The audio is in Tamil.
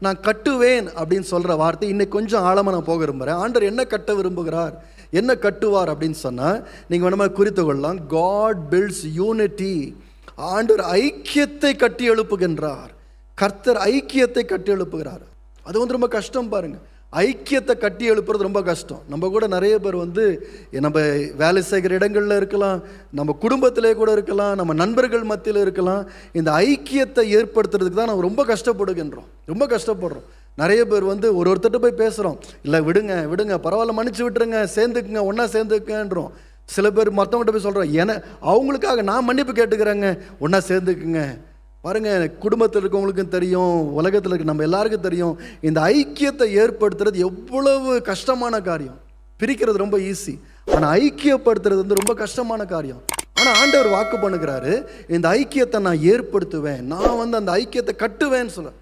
நான் கட்டுவேன் அப்படின்னு சொல்கிற வார்த்தை இன்னைக்கு கொஞ்சம் ஆழமாக நான் போக விரும்புகிறேன். ஆண்டவர் என்ன கட்ட விரும்புகிறார், என்ன கட்டுவார் அப்படின்னு சொன்னால் நீங்கள் வேணுமா குறித்து கொள்ளலாம். God builds unity. ஆண்டவர் ஐக்கியத்தை கட்டி எழுப்புகின்றார். கர்த்தர் ஐக்கியத்தை கட்டி எழுப்புகிறார். அது ரொம்ப கஷ்டம் பாருங்கள். ஐக்கியத்தை கட்டி எழுப்புறது ரொம்ப கஷ்டம். நம்ம கூட நிறைய பேர் நம்ம வேலை செய்கிற இடங்களில் இருக்கலாம், நம்ம குடும்பத்திலே கூட இருக்கலாம், நம்ம நண்பர்கள் மத்தியில் இருக்கலாம். இந்த ஐக்கியத்தை ஏற்படுத்துறதுக்கு தான் நம்ம ரொம்ப கஷ்டப்படுகின்றோம், ரொம்ப கஷ்டப்படுறோம். நிறைய பேர் ஒருத்தர்கிட்ட போய் பேசுகிறோம், இல்லை விடுங்க விடுங்க பரவாயில்ல மன்னிச்சு விட்டுருங்க, சேர்ந்துக்குங்க, ஒன்றா சேர்ந்துக்குன்றோம். சில பேர் மற்றவங்கள்ட்ட போய் சொல்கிறோம், அவங்களுக்காக நான் மன்னிப்பு கேட்டுக்கிறேங்க, ஒன்றா சேர்ந்துக்குங்க. பாருங்கள், குடும்பத்தில் இருக்கவங்களுக்கும் தெரியும், உலகத்தில் இருக்க நம்ம எல்லாருக்கும் தெரியும், இந்த ஐக்கியத்தை ஏற்படுத்துறது எவ்வளவு கஷ்டமான காரியம். பிரிக்கிறது ரொம்ப ஈஸி, ஆனால் ஐக்கியப்படுத்துறது ரொம்ப கஷ்டமான காரியம். ஆனால் ஆண்டவர் வாக்கு பண்ணுகிறாரு, இந்த ஐக்கியத்தை நான் ஏற்படுத்துவேன், நான் அந்த ஐக்கியத்தை கட்டுவேன்னு சொல்ல.